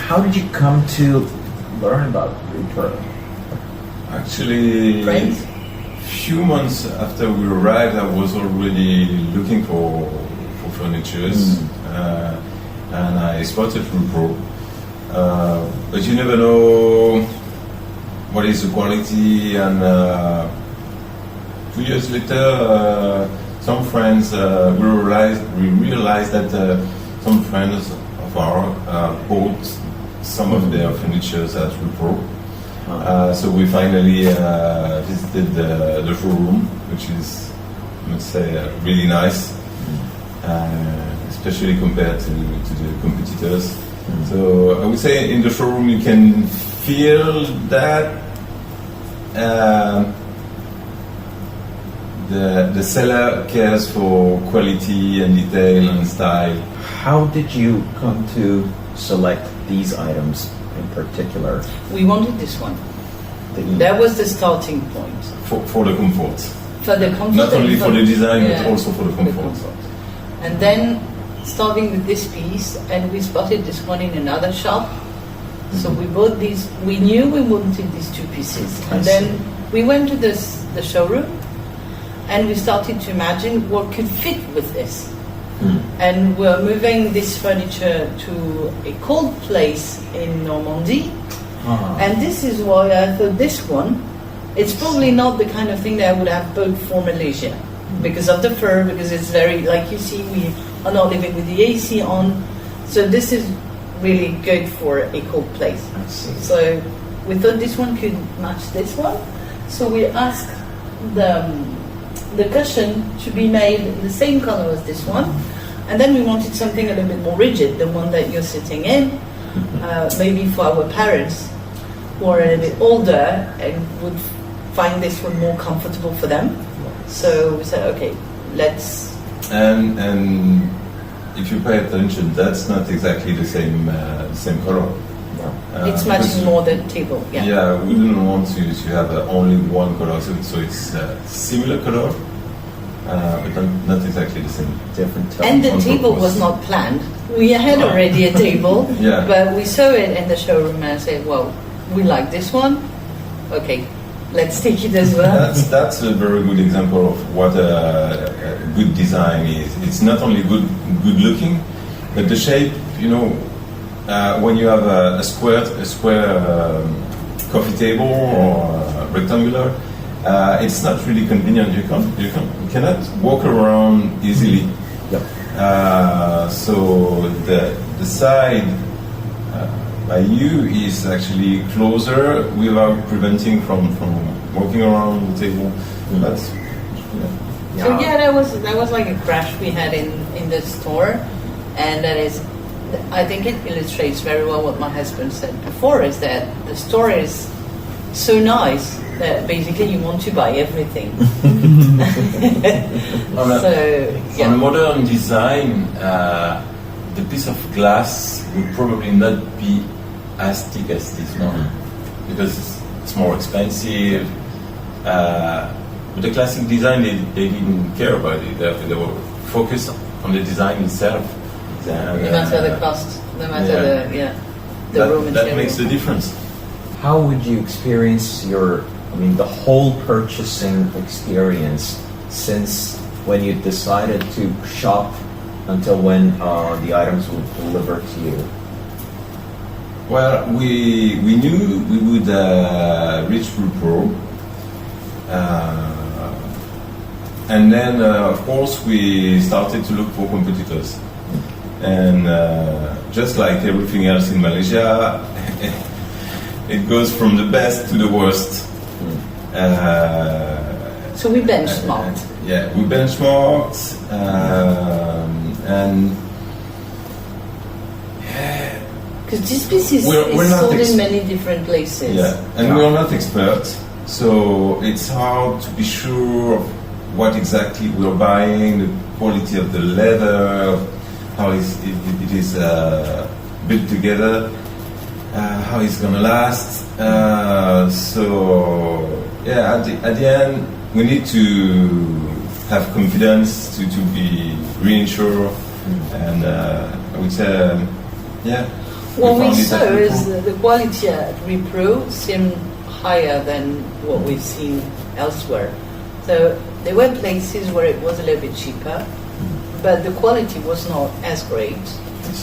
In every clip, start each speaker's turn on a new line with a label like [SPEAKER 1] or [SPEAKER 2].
[SPEAKER 1] how did you come to learn about Repro?
[SPEAKER 2] Actually,
[SPEAKER 3] Friends?
[SPEAKER 2] few months after we arrived, I was already looking for furnitures, and I spotted Repro. But you never know what is the quality, and 2 years later, some friends we realized that some friends of ours bought some of their furnitures at Repro. So we finally visited the showroom, which is, I must say, really nice, especially compared to the competitors. So I would say in the showroom you can feel that the seller cares for quality and detail and style.
[SPEAKER 1] How did you come to select these items in particular?
[SPEAKER 3] We wanted this one. That was the starting point.
[SPEAKER 2] For the comfort.
[SPEAKER 3] For the comfort.
[SPEAKER 2] Not only for the design, but
[SPEAKER 3] yeah,
[SPEAKER 2] also for the comfort.
[SPEAKER 3] And then starting with this piece, and we spotted this one in another shop. So we bought these. We knew we wanted these two pieces, and then we went to the showroom, and we started to imagine what could fit with this. And we're moving this furniture to a cold place in Normandy. And this is why I thought this one, it's probably not the kind of thing that I would have bought for Malaysia. Because of the fur, because it's very, like you see, we are not living with the AC on. So this is really good for a cold place. So we thought this one could match this one. So we asked the cushion to be made the same color as this one. And then we wanted something a little bit more rigid, the one that you're sitting in, maybe for our parents who are a little bit older and would find this one more comfortable for them. So we said, okay, let's...
[SPEAKER 2] And if you pay attention, that's not exactly the same color.
[SPEAKER 3] it's matching more the table, yeah.
[SPEAKER 2] Yeah, we didn't want to have only one color, so it's similar color. But not exactly the same.
[SPEAKER 1] Different tone.
[SPEAKER 3] And the table was not planned. We had already a table,
[SPEAKER 2] Yeah.
[SPEAKER 3] but we saw it in the showroom and said, well, we like this one. Okay, let's take it as well.
[SPEAKER 2] That's a very good example of what a good design is. It's not only good looking, but the shape. You know, when you have a square coffee table or rectangular. It's not really convenient. You cannot walk around easily.
[SPEAKER 1] Yep.
[SPEAKER 2] So the side by you is actually closer without preventing from walking around the table. That's
[SPEAKER 3] So yeah, that was like a crash we had in the store, and that is, I think it illustrates very well what my husband said before, is that the store is so nice that basically you want to buy everything.
[SPEAKER 4] On modern design, the piece of glass would probably not be as thick as this one because it's more expensive. But the classic design, they didn't care about it. They were focused on the design itself.
[SPEAKER 3] No matter the cost, no matter the raw material.
[SPEAKER 4] That makes the difference.
[SPEAKER 1] How would you experience the whole purchasing experience since when you decided to shop until when the items would deliver to you?
[SPEAKER 2] Well, we knew we would reach Repro, and then of course we started to look for competitors, and just like everything else in Malaysia, it goes from the best to the worst.
[SPEAKER 3] So we benchmarked.
[SPEAKER 2] We benchmarked, and
[SPEAKER 3] because this piece is
[SPEAKER 2] we're not
[SPEAKER 3] sold in many different places.
[SPEAKER 2] And we're not experts, so it's hard to be sure of what exactly we're buying, the quality of the leather, how it is built together, how it's gonna last. At the end, we need to have confidence to be reinsured, and I would say,
[SPEAKER 3] What we
[SPEAKER 2] found it
[SPEAKER 3] saw
[SPEAKER 2] at
[SPEAKER 3] is
[SPEAKER 2] Repro.
[SPEAKER 3] the quality at Repro seemed higher than what we've seen elsewhere. So there were places where it was a little bit cheaper, but the quality was not as great.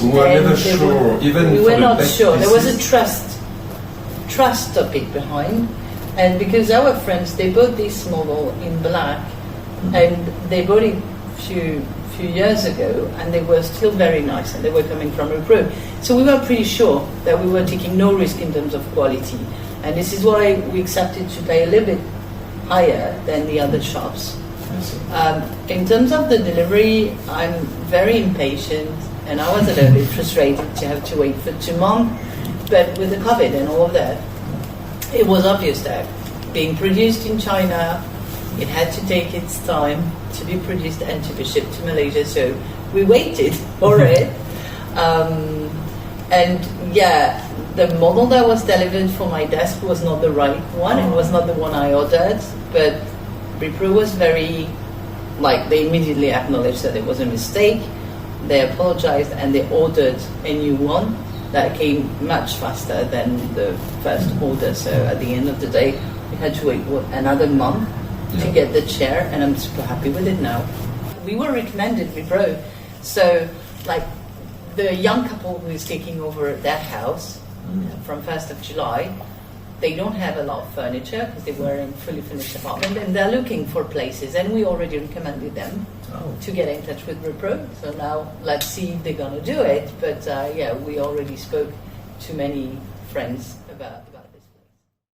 [SPEAKER 2] We were
[SPEAKER 3] And
[SPEAKER 2] never
[SPEAKER 3] they
[SPEAKER 2] sure, even
[SPEAKER 3] we
[SPEAKER 2] for
[SPEAKER 3] were
[SPEAKER 2] the
[SPEAKER 3] not
[SPEAKER 2] best
[SPEAKER 3] sure. There was a
[SPEAKER 2] pieces.
[SPEAKER 3] trust topic behind, and because our friends they bought this model in black, and they bought it few years ago, and they were still very nice, and they were coming from Repro. So we were pretty sure that we were taking no risk in terms of quality, and this is why we accepted to pay a little bit higher than the other shops.
[SPEAKER 1] I see.
[SPEAKER 3] In terms of the delivery, I'm very impatient, and I was a little bit frustrated to have to wait for 2 months. But with the COVID and all of that, it was obvious that being produced in China, it had to take its time to be produced and to be shipped to Malaysia. So we waited for it. And yeah, the model that was delivered for my desk was not the right one. It was not the one I ordered, but Repro was very, like, they immediately acknowledged that it was a mistake. They apologized and they ordered a new one that came much faster than the first order. So at the end of the day, we had to wait another month to get the chair, and I'm super happy with it now. We were recommended Repro, so like the young couple who is taking over that house from 1st of July, they don't have a lot of furniture because they were in fully finished apartment, and they're looking for places, and we already recommended them to get in touch with Repro. So now let's see if they're gonna do it. But yeah, we already spoke to many friends